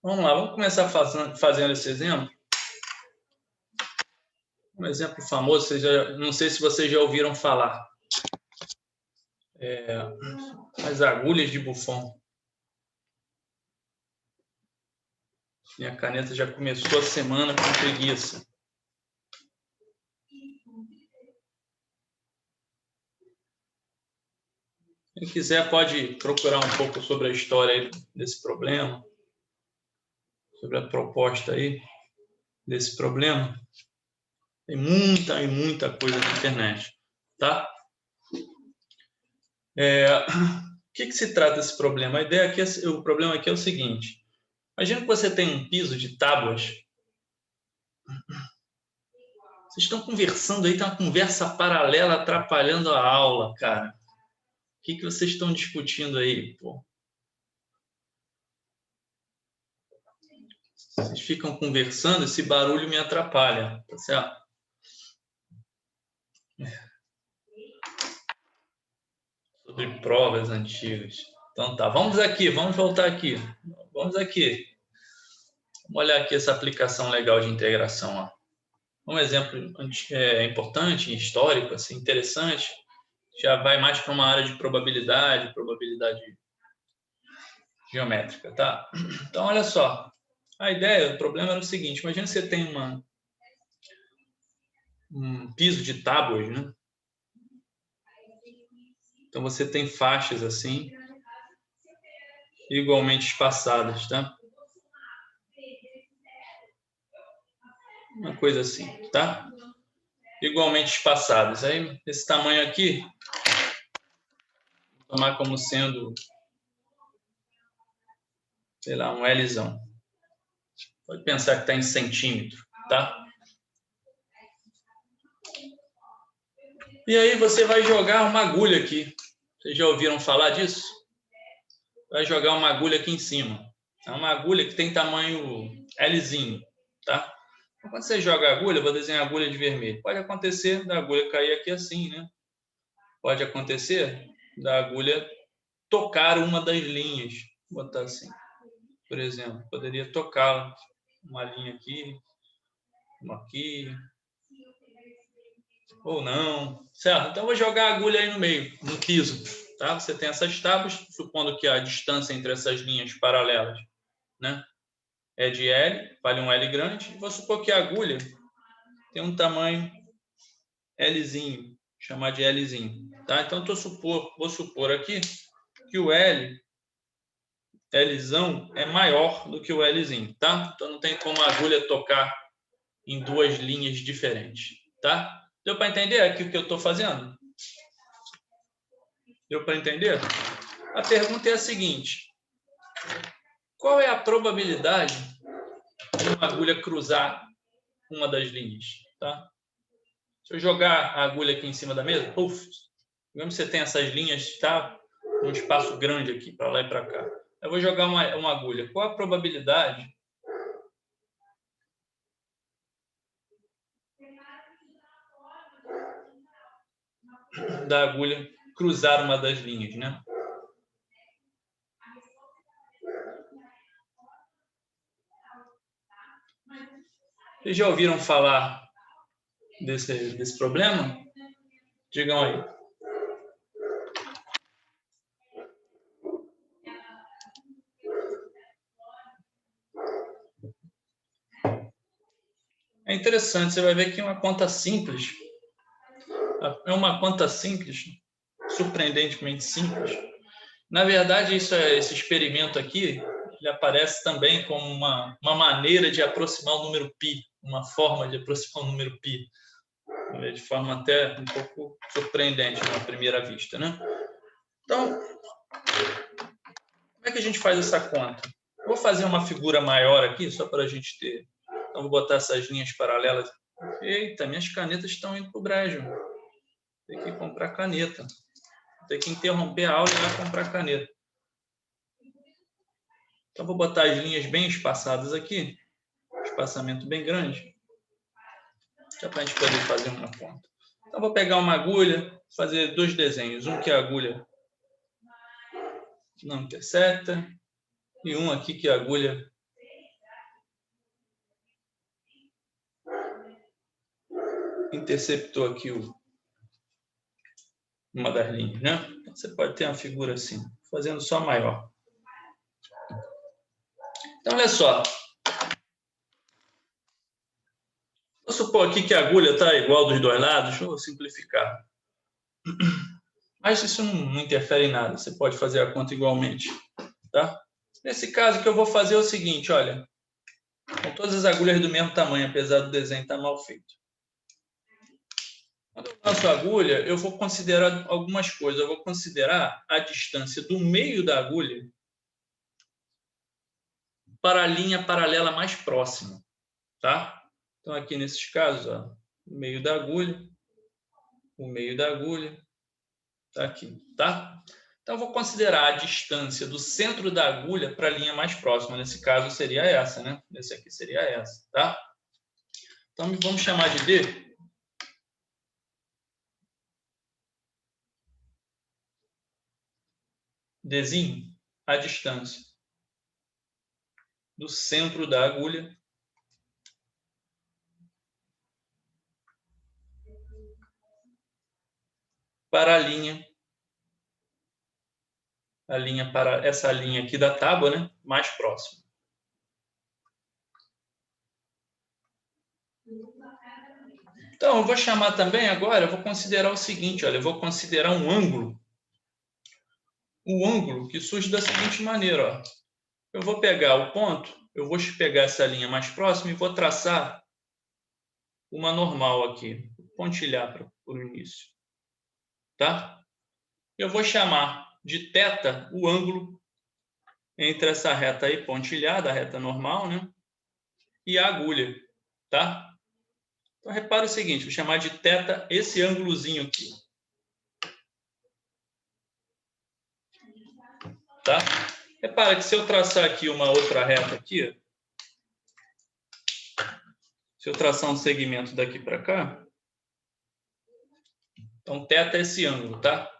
Vamos lá, vamos começar fazendo esse exemplo. Um exemplo famoso, não sei se vocês já ouviram falar. As agulhas de Buffon. Minha caneta já começou a semana com preguiça. Quem quiser pode procurar um pouco sobre a história desse problema, sobre a proposta aí desse problema. Tem muita coisa na internet, tá? O que se trata desse problema? A ideia aqui, o problema aqui é o seguinte. Imagina que você tem um piso de tábuas. Vocês estão conversando aí, tem uma conversa paralela atrapalhando a aula, cara. O que vocês estão discutindo aí, pô? Vocês ficam conversando, esse barulho me atrapalha, tá certo? Sobre provas antigas. Então tá, vamos voltar aqui. Vamos olhar aqui essa aplicação legal de integração. Ó. Um exemplo importante, histórico, assim, interessante. Já vai mais para uma área de probabilidade geométrica, tá? Então, olha só. A ideia, o problema era o seguinte. Imagina que você tem um piso de tábuas, né? Então, você tem faixas assim, igualmente espaçadas, tá? Uma coisa assim, tá? Igualmente espaçadas. Aí, esse tamanho aqui, vou tomar como sendo, sei lá, um Lzão. Pode pensar que está em centímetro, tá? E aí você vai jogar uma agulha aqui. Vocês já ouviram falar disso? Vai jogar uma agulha aqui em cima. É uma agulha que tem tamanho Lzinho, tá? Então, quando você joga a agulha, eu vou desenhar a agulha de vermelho. Pode acontecer da agulha cair aqui assim, né? Pode acontecer da agulha tocar uma das linhas. Vou botar assim, por exemplo. Poderia tocar uma linha aqui, uma aqui, ou não, certo? Então, eu vou jogar a agulha aí no meio, no piso, tá? Você tem essas tábuas, supondo que a distância entre essas linhas paralelas, né, é de L, vale um L grande, e vou supor que a agulha tem um tamanho Lzinho, chamar de Lzinho, tá? Então, vou supor aqui que o Lzão é maior do que o Lzinho, tá? Então, não tem como a agulha tocar em duas linhas diferentes, tá? Deu para entender aqui o que eu estou fazendo? Deu para entender? A pergunta é a seguinte: qual é a probabilidade de uma agulha cruzar uma das linhas? Tá? Se eu jogar a agulha aqui em cima da mesa, digamos que você tem essas linhas, tá? Um espaço grande aqui, para lá e para cá. Eu vou jogar uma agulha. Qual a probabilidade da agulha cruzar uma das linhas, né? Vocês já ouviram falar desse problema? Digam aí. É interessante, você vai ver que é uma conta simples. É uma conta simples, surpreendentemente simples. Na verdade, esse experimento aqui, ele aparece também como uma maneira de aproximar o número π, uma forma de aproximar o número π, de forma até um pouco surpreendente na primeira vista, né? Então, como é que a gente faz essa conta? Vou fazer uma figura maior aqui, só para a gente ter. Então, vou botar essas linhas paralelas. Eita, minhas canetas estão indo para o brejo. Tem que comprar caneta. Tem que interromper a aula e ir lá comprar caneta. Então, vou botar as linhas bem espaçadas aqui. Espaçamento bem grande. Já para a gente poder fazer uma conta. Então, vou pegar uma agulha, fazer dois desenhos. Um que é a agulha não intersecta, e um aqui que a agulha interceptou aqui uma das linhas, né? Você pode ter uma figura assim, fazendo só maior. Então, olha só. Vou supor aqui que a agulha está igual dos dois lados, deixa eu simplificar. Mas isso não interfere em nada, você pode fazer a conta igualmente, tá? Nesse caso, o que eu vou fazer é o seguinte, olha, com todas as agulhas do mesmo tamanho, apesar do desenho estar mal feito. Quando eu lanço a agulha, eu vou considerar algumas coisas. Eu vou considerar a distância do meio da agulha para a linha paralela mais próxima, tá? Então, aqui nesses casos, ó, o meio da agulha está aqui, tá? Então, eu vou considerar a distância do centro da agulha para a linha mais próxima. Nesse caso, seria essa, né? Esse aqui seria essa, tá? Então, vamos chamar de D. Dzinho, a distância do centro da agulha para a linha para essa linha aqui da tábua, né, mais próxima. Então, eu vou chamar também agora, eu vou considerar o seguinte, olha, eu vou considerar um ângulo. O ângulo que surge da seguinte maneira, ó. Eu vou pegar o ponto, eu vou pegar essa linha mais próxima e vou traçar uma normal aqui, pontilhar para o início, tá? Eu vou chamar de θ o ângulo entre essa reta aí pontilhada, a reta normal, né? E a agulha, tá? Então, repara o seguinte, vou chamar de θ esse ângulozinho aqui. Tá? Repara que se eu traçar aqui uma outra reta aqui, se eu traçar um segmento daqui para cá, então θ é esse ângulo, tá?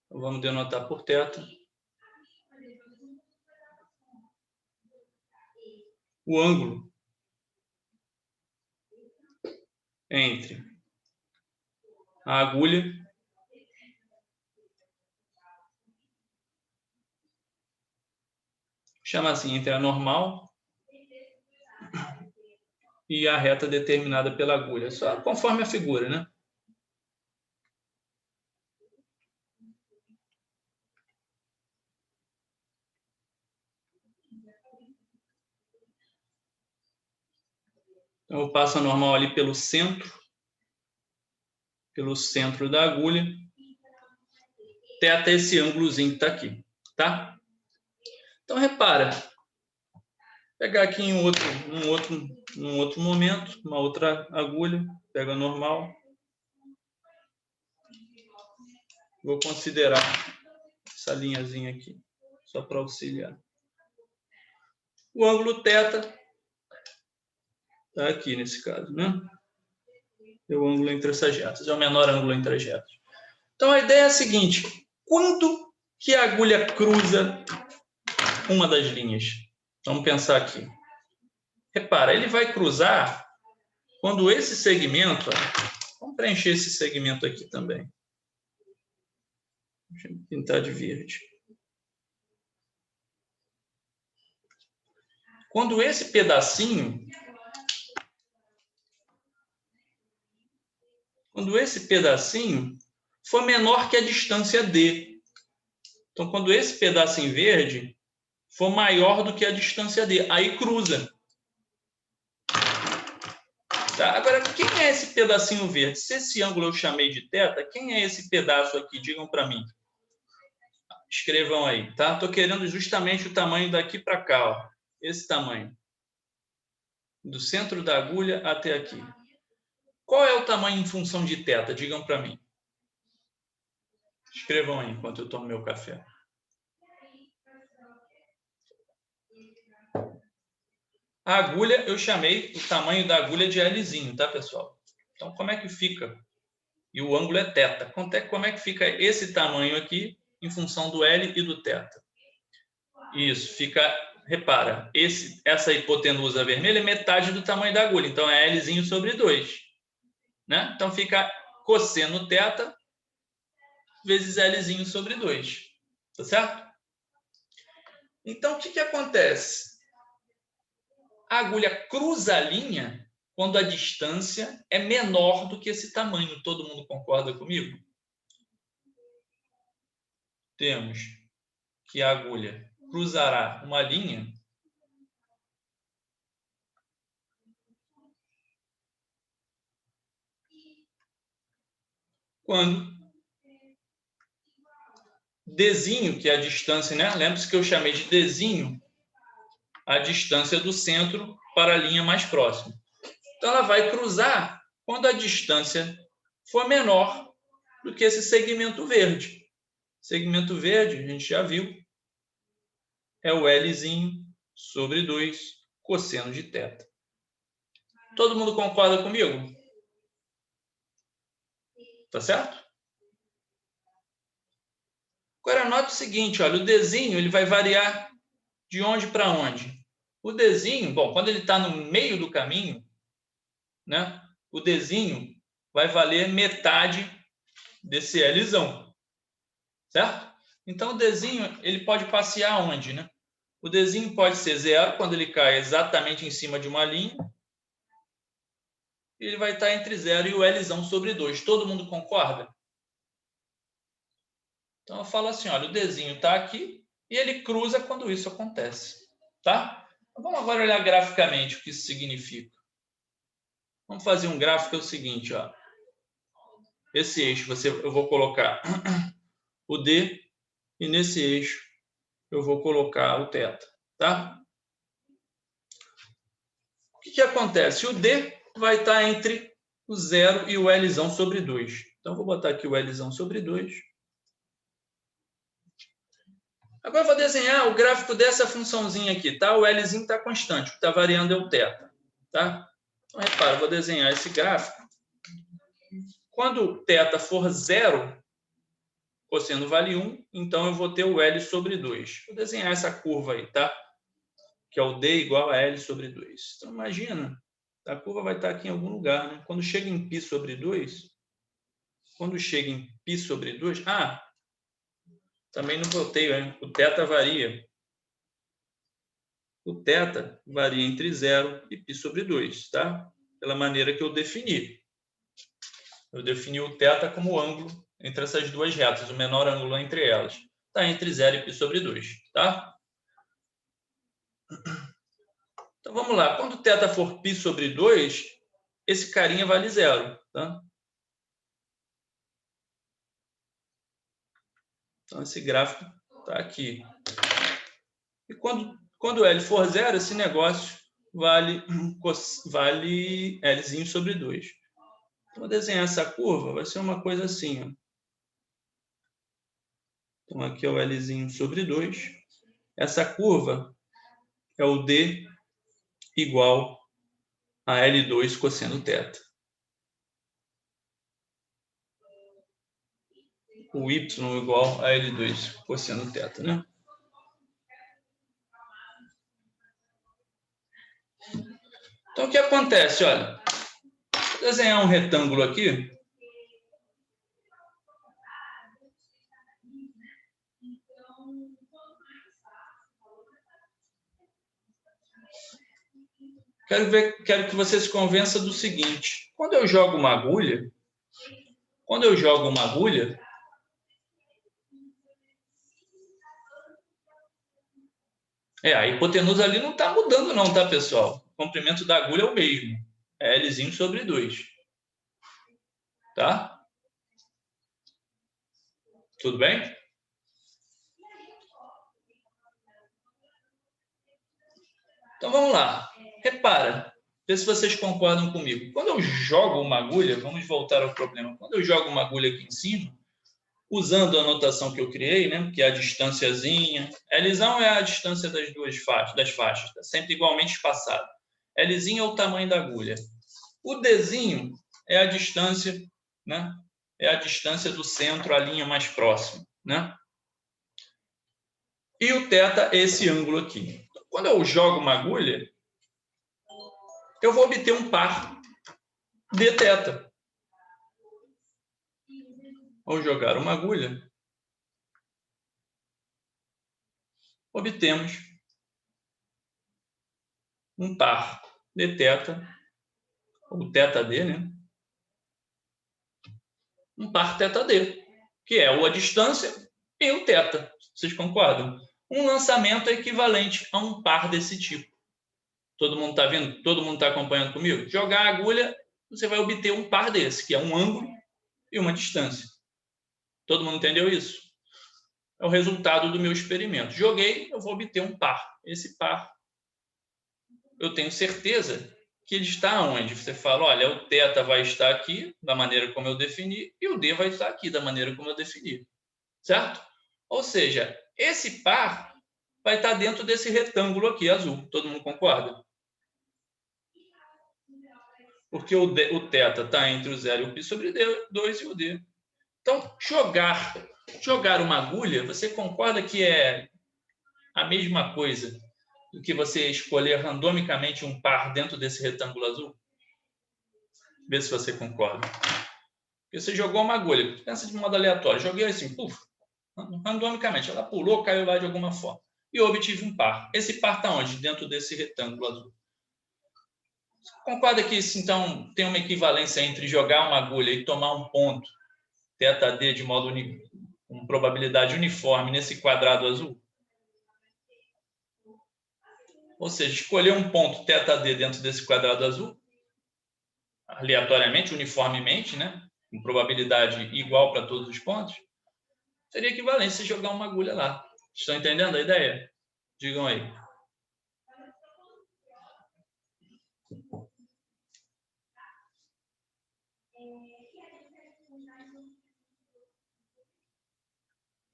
Então, vamos denotar por θ. O ângulo entre a agulha chama assim, entre a normal e a reta determinada pela agulha, só conforme a figura, né? Então, eu passo a normal ali pelo centro da agulha. θ é esse ângulozinho que está aqui, tá? Então, repara, pegar aqui em num outro momento, uma outra agulha, pega a normal. Vou considerar essa linhazinha aqui, só para auxiliar. O ângulo θ está aqui nesse caso, né? É o ângulo entre essas retas, é o menor ângulo entre as retas. Então, a ideia é a seguinte, quando que a agulha cruza uma das linhas? Vamos pensar aqui. Repara, ele vai cruzar quando esse segmento, vamos preencher esse segmento aqui também. Deixa eu pintar de verde. Quando esse pedacinho for menor que a distância D. Então, quando esse pedacinho verde for maior do que a distância D, aí cruza. Tá? Agora, quem é esse pedacinho verde? Se esse ângulo eu chamei de θ, quem é esse pedaço aqui? Digam para mim. Escrevam aí, tá? Estou querendo justamente o tamanho daqui para cá, ó. Esse tamanho. Do centro da agulha até aqui. Qual é o tamanho em função de θ? Digam para mim. Escrevam aí enquanto eu tomo meu café. A agulha, eu chamei o tamanho da agulha de Lzinho, tá, pessoal? Então, como é que fica? E o ângulo é θ. Como é que fica esse tamanho aqui em função do L e do θ. Isso, fica, repara, essa hipotenusa vermelha é metade do tamanho da agulha, então é Lzinho sobre 2. Né? Então fica cosseno θ vezes Lzinho sobre 2. Tá certo? Então, o que acontece? A agulha cruza a linha quando a distância é menor do que esse tamanho. Todo mundo concorda comigo? Temos que a agulha cruzará uma linha quando Dzinho, que é a distância, né? Lembre-se que eu chamei de Dzinho a distância do centro para a linha mais próxima. Então, ela vai cruzar quando a distância for menor do que esse segmento verde. Segmento verde, a gente já viu, é o Lzinho sobre 2 cosseno de θ. Todo mundo concorda comigo? Tá certo? Agora, note o seguinte, olha, o Dzinho ele vai variar de onde para onde? O Dzinho, bom, quando ele está no meio do caminho, né, o Dzinho vai valer metade desse Lzão, certo? Então, o Dzinho ele pode passear onde, né? O Dzinho pode ser 0 quando ele cai exatamente em cima de uma linha. Ele vai estar entre 0 e o Lzão sobre 2. Todo mundo concorda? Então, eu falo assim, olha, o Dzinho está aqui e ele cruza quando isso acontece. Tá? Então, vamos agora olhar graficamente o que isso significa. Vamos fazer um gráfico, é o seguinte, ó. Esse eixo eu vou colocar o D e nesse eixo eu vou colocar o θ. Tá? O que acontece? O D vai estar entre o 0 e o Lzão sobre 2. Então, vou botar aqui o Lzão sobre 2. Agora, eu vou desenhar o gráfico dessa funçãozinha aqui. Tá? O Lzinho está constante, o que está variando é o θ. Tá? Então, repara, eu vou desenhar esse gráfico. Quando o θ for 0, cosseno vale 1, então eu vou ter o L sobre 2. Vou desenhar essa curva aí, tá? Que é o D igual a L sobre 2. Então, imagina, a curva vai estar aqui em algum lugar, né? Quando chega em π sobre 2, também não botei, né? O θ varia. O θ varia entre 0 e π sobre 2, tá? Pela maneira que eu defini. Eu defini o θ como o ângulo entre essas duas retas, o menor ângulo entre elas. Está entre 0 e π sobre 2, tá? Então, vamos lá. Quando o θ for π sobre 2, esse carinha vale 0, tá? Então, esse gráfico está aqui. E quando L for 0, esse negócio vale Lzinho sobre 2. Então, vou desenhar essa curva, vai ser uma coisa assim, ó. Então, aqui é o Lzinho sobre 2. Essa curva é o D igual a L2 cosseno θ. O Y igual a L2 cosseno θ, né? Então, o que acontece? Olha, vou desenhar um retângulo aqui. Quero que você se convença do seguinte. Quando eu jogo uma agulha, a hipotenusa ali não está mudando não, tá, pessoal? O comprimento da agulha é o mesmo. É Lzinho sobre 2. Tá? Tudo bem? Então, vamos lá. Repara, vê se vocês concordam comigo. Quando eu jogo uma agulha, vamos voltar ao problema. Quando eu jogo uma agulha aqui em cima, usando a notação que eu criei, né, que é a distânciazinha. Lzão é a distância das duas faixas, tá? Sempre igualmente espaçado. Lzinho é o tamanho da agulha. O Dzinho é a distância, né? É a distância do centro à linha mais próxima, né? E o θ é esse ângulo aqui. Então, quando eu jogo uma agulha, eu vou obter um par dθ. Ao jogar uma agulha, obtemos um par dθ, ou θd, né? Um par θd, que é a distância e o θ. Vocês concordam? Um lançamento é equivalente a um par desse tipo. Todo mundo está vendo? Todo mundo está acompanhando comigo? Jogar a agulha, você vai obter um par desse, que é um ângulo e uma distância. Todo mundo entendeu isso? É o resultado do meu experimento. Joguei, eu vou obter um par. Esse par, eu tenho certeza que ele está onde? Você fala, olha, o θ vai estar aqui, da maneira como eu defini, e o d vai estar aqui, da maneira como eu defini. Certo? Ou seja, esse par vai estar dentro desse retângulo aqui, azul. Todo mundo concorda? Porque o θ está entre o 0 e o π sobre 2 e o d. Então, jogar uma agulha, você concorda que é a mesma coisa do que você escolher randomicamente um par dentro desse retângulo azul? Vê se você concorda. Porque você jogou uma agulha, pensa de modo aleatório, joguei assim, puf, randomicamente, ela pulou, caiu lá de alguma forma. E eu obtive um par. Esse par está onde? Dentro desse retângulo azul. Você concorda que isso, então, tem uma equivalência entre jogar uma agulha e tomar um ponto θd de modo com probabilidade uniforme nesse quadrado azul? Ou seja, escolher um ponto θd dentro desse quadrado azul, aleatoriamente, uniformemente, né? Com probabilidade igual para todos os pontos, seria equivalente se jogar uma agulha lá. Estão entendendo a ideia? Digam aí.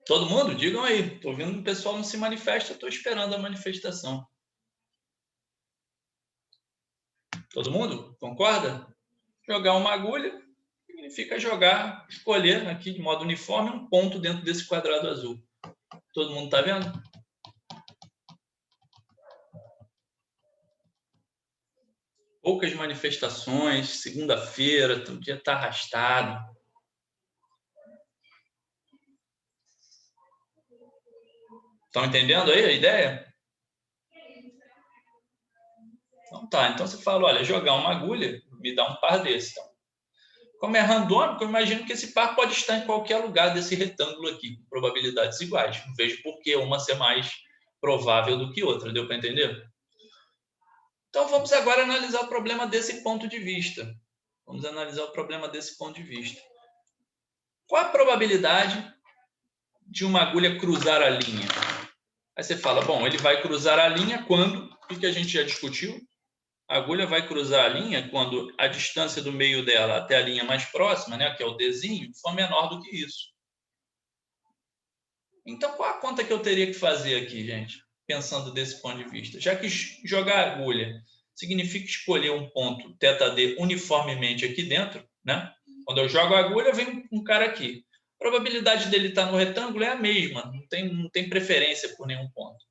Todo mundo? Digam aí. Estou vendo que o pessoal não se manifesta, estou esperando a manifestação. Todo mundo? Concorda? Jogar uma agulha significa escolher aqui de modo uniforme um ponto dentro desse quadrado azul. Todo mundo está vendo? Poucas manifestações, segunda-feira, o dia está arrastado. Estão entendendo aí a ideia? Então tá, então você fala, olha, jogar uma agulha me dá um par desse. Então, como é randômico, eu imagino que esse par pode estar em qualquer lugar desse retângulo aqui, com probabilidades iguais. Não vejo por que uma ser mais provável do que outra, deu para entender? Então vamos agora analisar o problema desse ponto de vista. Vamos analisar o problema desse ponto de vista. Qual a probabilidade de uma agulha cruzar a linha? Aí você fala, bom, ele vai cruzar a linha quando, o que a gente já discutiu? A agulha vai cruzar a linha quando a distância do meio dela até a linha mais próxima, né, que é o Dzinho, for menor do que isso. Então, qual a conta que eu teria que fazer aqui, gente? Pensando desse ponto de vista. Já que jogar agulha significa escolher um ponto θd uniformemente aqui dentro, né? Quando eu jogo a agulha, vem um cara aqui. A probabilidade dele estar no retângulo é a mesma, não tem preferência por nenhum ponto.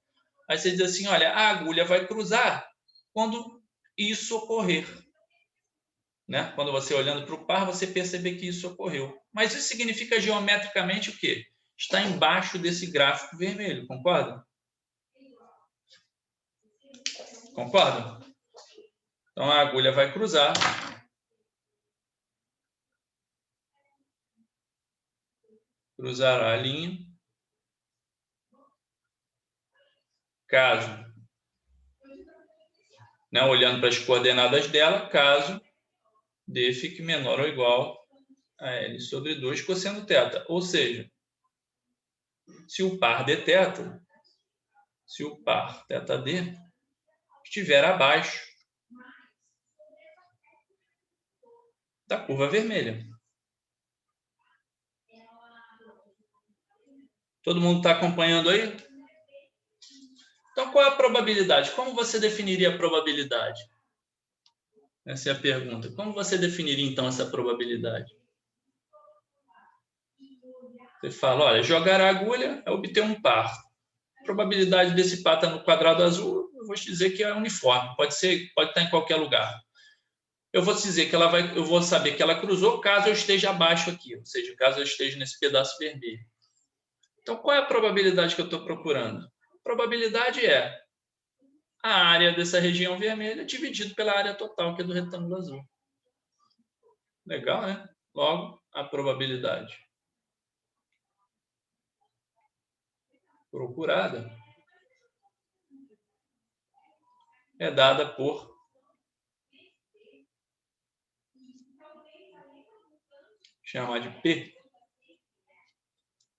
Aí você diz assim, olha, a agulha vai cruzar quando isso ocorrer. Né? Quando você olhando para o par, você percebe que isso ocorreu. Mas isso significa geometricamente o quê? Está embaixo desse gráfico vermelho, concorda? Concorda? Então a agulha vai cruzar. Cruzará a linha. Caso, né, olhando para as coordenadas dela, caso D fique menor ou igual a L sobre 2 cosseno θ. Ou seja, se o par dθ, se o par θd estiver abaixo da curva vermelha. Todo mundo está acompanhando aí? Então, qual é a probabilidade? Como você definiria a probabilidade? Essa é a pergunta. Como você definiria, então, essa probabilidade? Você fala, olha, jogar a agulha é obter um par. A probabilidade desse par estar no quadrado azul, eu vou te dizer que é uniforme. Pode estar em qualquer lugar. Eu vou te dizer que eu vou saber que ela cruzou caso eu esteja abaixo aqui, ou seja, caso eu esteja nesse pedaço vermelho. Então, qual é a probabilidade que eu estou procurando? A probabilidade é a área dessa região vermelha dividido pela área total, que é do retângulo azul. Legal, né? Logo, a probabilidade procurada é dada por chamar de P.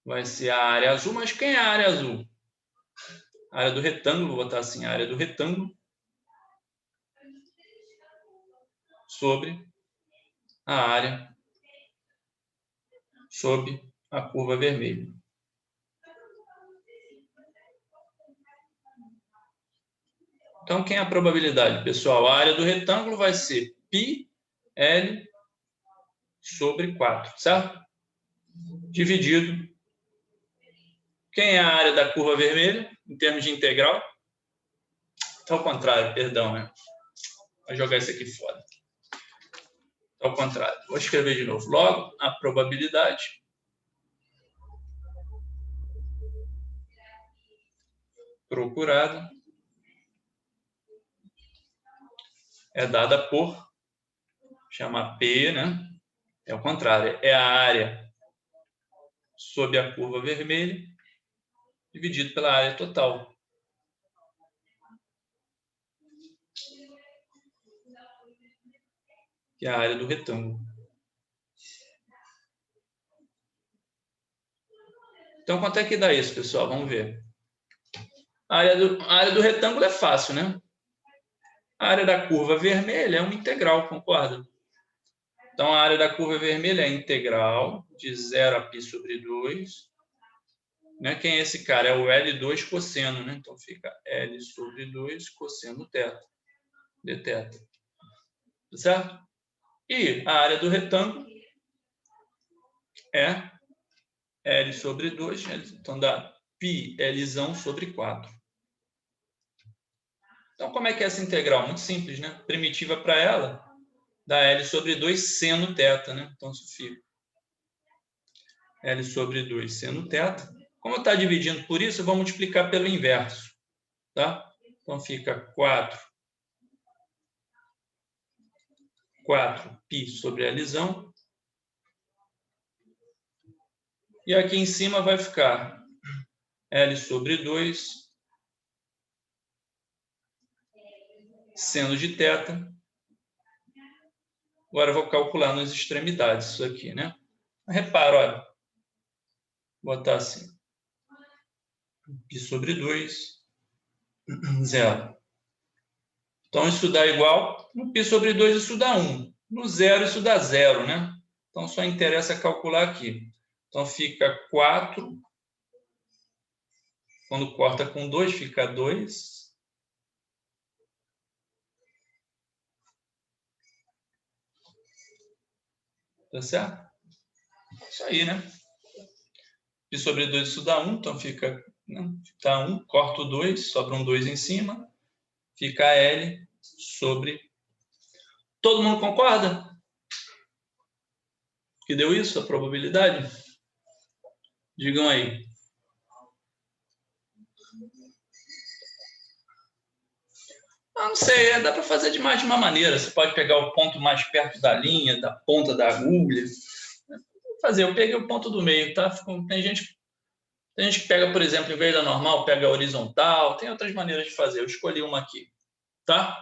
Vai ser a área azul, mas quem é a área azul? A área do retângulo, vou botar assim, a área do retângulo sobre a área sob a curva vermelha. Então, quem é a probabilidade, pessoal? A área do retângulo vai ser πL sobre 4, certo? Dividido. Quem é a área da curva vermelha, em termos de integral? Está ao contrário, perdão, né? Vou jogar isso aqui fora. Está ao contrário. Vou escrever de novo. Logo, a probabilidade procurada é dada por, chama P, né? É o contrário, é a área sob a curva vermelha dividido pela área total. Que é a área do retângulo. Então, quanto é que dá isso, pessoal? Vamos ver. A área do retângulo é fácil, né? A área da curva vermelha é uma integral, concorda? Então, a área da curva vermelha é integral de 0 a π sobre 2. Né? Quem é esse cara? É o L2 cosseno, né? Então, fica L sobre 2 cosseno θ, dθ. Certo? E a área do retângulo é L sobre 2, então dá π Lzão sobre 4. Então, como é que é essa integral? Muito simples, né? Primitiva para ela, dá L sobre 2 seno θ, né? Então, isso fica L sobre 2 seno θ. Como está dividindo por isso, eu vou multiplicar pelo inverso, tá? Então, fica 4π sobre Lzão. E aqui em cima vai ficar L sobre 2 seno de θ. Agora eu vou calcular nas extremidades isso aqui, né? Repara, olha. Vou botar assim. π sobre 2, 0. Então, isso dá igual. No π sobre 2, isso dá 1. No 0, isso dá 0, né? Então, só interessa calcular aqui. Então, fica 4. Quando corta com 2, fica 2. Tá certo? Isso aí, né? π sobre 2, isso dá 1. Então, fica 1. Corto 2, sobra um 2 em cima. Fica L sobre... Todo mundo concorda? Que deu isso, a probabilidade? Digam aí. Não sei, dá para fazer de mais de uma maneira. Você pode pegar o ponto mais perto da linha, da ponta da agulha. Vou fazer, eu peguei o ponto do meio, tá? Tem gente que pega, por exemplo, em vez da normal, pega a horizontal. Tem outras maneiras de fazer. Eu escolhi uma aqui, tá?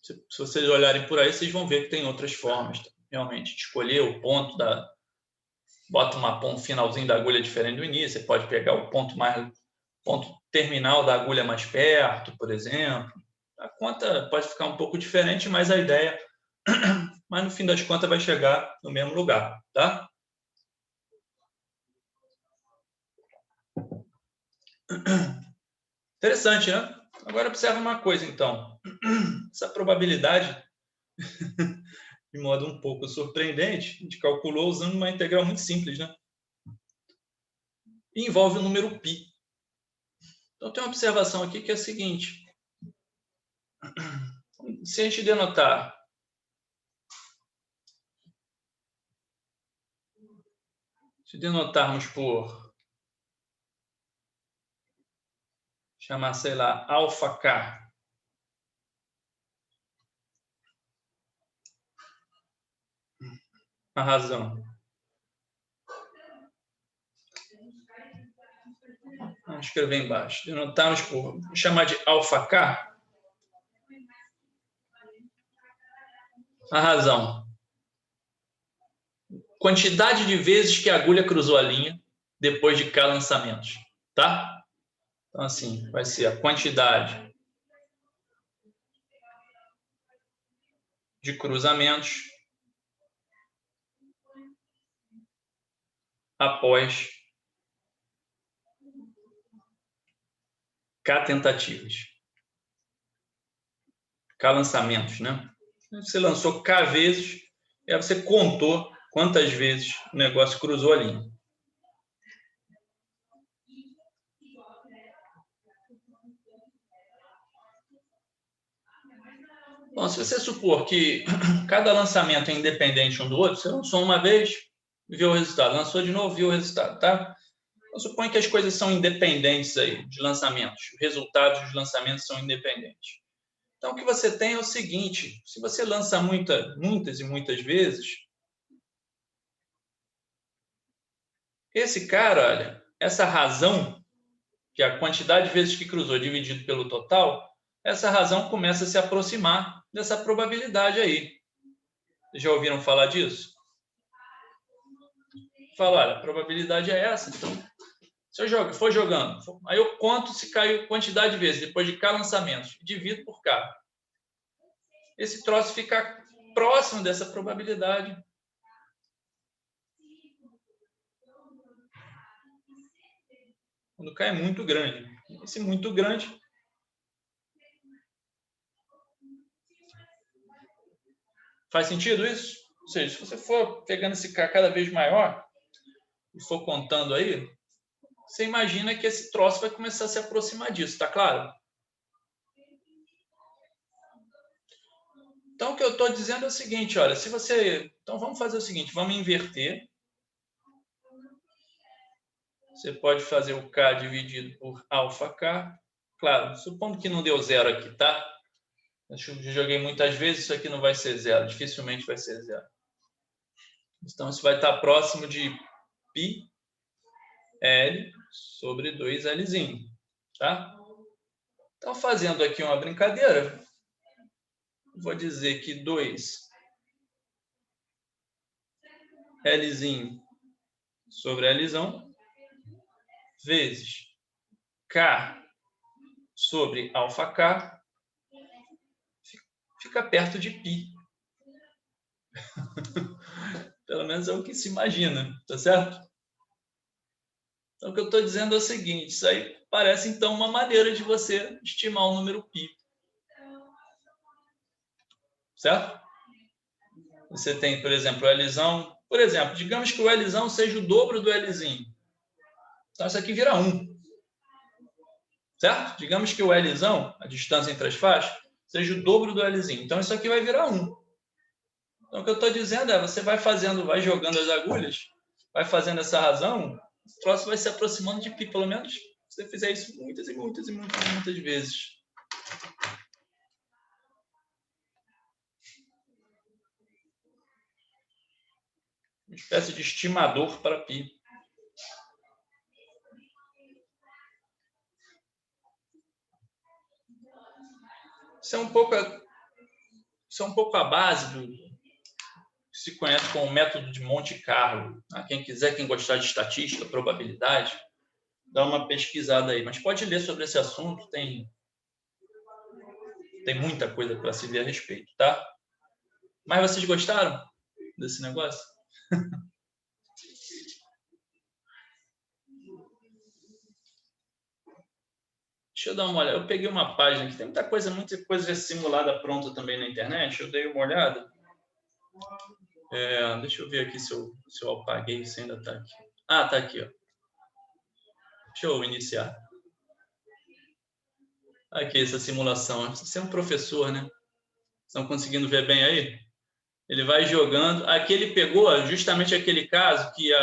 Se vocês olharem por aí, vocês vão ver que tem outras formas, realmente, de escolher o ponto da... Bota um finalzinho da agulha diferente do início. Você pode pegar o ponto terminal da agulha mais perto, por exemplo. A conta pode ficar um pouco diferente, mas a ideia, mas no fim das contas vai chegar no mesmo lugar, tá? Interessante, né? Agora observa uma coisa, então. Essa probabilidade, de modo um pouco surpreendente, a gente calculou usando uma integral muito simples, né? E envolve o número π. Então, tem uma observação aqui que é a seguinte. Se a gente denotar se denotarmos por, chamar, sei lá, alfa K, a razão. Vamos escrever embaixo. Denotarmos por, chamar de alfa K, a razão. Quantidade de vezes que a agulha cruzou a linha depois de K lançamentos, tá? Então, assim, vai ser a quantidade de cruzamentos após K tentativas. K lançamentos, né? Você lançou K vezes, e aí você contou quantas vezes o negócio cruzou a linha. Bom, se você supor que cada lançamento é independente um do outro, você lançou uma vez, viu o resultado. Lançou de novo, viu o resultado, tá? Então, suponha que as coisas são independentes aí, de lançamentos. Os resultados dos lançamentos são independentes. Então, o que você tem é o seguinte. Se você lança muitas e muitas vezes, esse cara, olha, essa razão, que é a quantidade de vezes que cruzou dividido pelo total, essa razão começa a se aproximar dessa probabilidade aí. Já ouviram falar disso? Fala, olha, a probabilidade é essa. Então, se eu for jogando, aí eu conto se caiu quantidade de vezes, depois de K lançamentos, divido por K. Esse troço fica próximo dessa probabilidade. Quando K é muito grande. Esse muito grande faz sentido isso? Ou seja, se você for pegando esse K cada vez maior e for contando aí, você imagina que esse troço vai começar a se aproximar disso, tá claro? Então, o que eu estou dizendo é o seguinte, olha, se você... Então, vamos fazer o seguinte, vamos inverter. Você pode fazer o K dividido por alfa K. Claro, supondo que não deu zero aqui, tá? Eu joguei muitas vezes, isso aqui não vai ser zero, dificilmente vai ser zero. Então, isso vai estar próximo de π L sobre 2Lzinho, tá? Então, fazendo aqui uma brincadeira, vou dizer que 2Lzinho sobre Lzão vezes K sobre alfa K fica perto de π. Pelo menos é o que se imagina, tá certo? Então, o que eu estou dizendo é o seguinte, isso aí parece, então, uma maneira de você estimar o número π. Certo? Você tem, por exemplo, o Lzão. Por exemplo, digamos que o Lzão seja o dobro do Lzinho. Então, isso aqui vira 1. Certo? Digamos que o Lzão, a distância entre as faixas, seja o dobro do Lzinho. Então, isso aqui vai virar 1. Então, o que eu estou dizendo é, você vai fazendo, vai jogando as agulhas, vai fazendo essa razão, o troço vai se aproximando de π, pelo menos se você fizer isso muitas e muitas e muitas, muitas vezes. Uma espécie de estimador para π. Isso é um pouco a base do que se conhece como o método de Monte Carlo. Quem quiser, quem gostar de estatística, probabilidade, dá uma pesquisada aí. Mas pode ler sobre esse assunto, tem muita coisa para se ver a respeito, tá? Mas vocês gostaram desse negócio? Deixa eu dar uma olhada. Eu peguei uma página que tem muita coisa simulada pronta também na internet. Eu dei uma olhada. Deixa eu ver aqui se eu apaguei, se ainda está aqui. Ah, está aqui, ó. Deixa eu iniciar. Aqui, essa simulação. Você é um professor, né? Estão conseguindo ver bem aí? Ele vai jogando. Aqui ele pegou justamente aquele caso que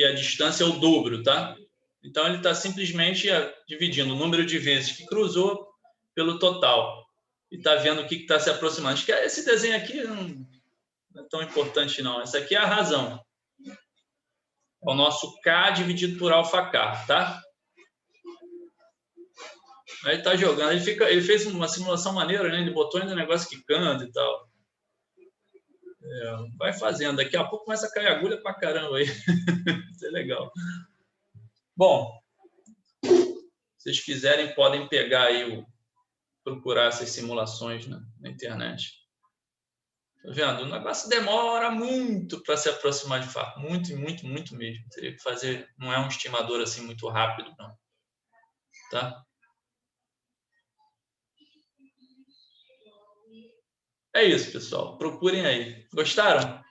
a distância é o dobro, tá? Então, ele está simplesmente dividindo o número de vezes que cruzou pelo total. E está vendo o que está se aproximando. Acho que esse desenho aqui não é tão importante, não. Essa aqui é a razão. É o nosso K dividido por alfa K, tá? Aí está jogando. Ele fez uma simulação maneira, né? Ele botou ainda um negócio quicando e tal. Vai fazendo. Daqui a pouco começa a cair agulha pra caramba aí. Isso é legal. Bom, se vocês quiserem, podem pegar aí, procurar essas simulações na internet. Tá vendo? O negócio demora muito para se aproximar de fato. Muito, muito, muito mesmo. Teria que fazer. Não é um estimador assim muito rápido, não. Tá? É isso, pessoal. Procurem aí. Gostaram?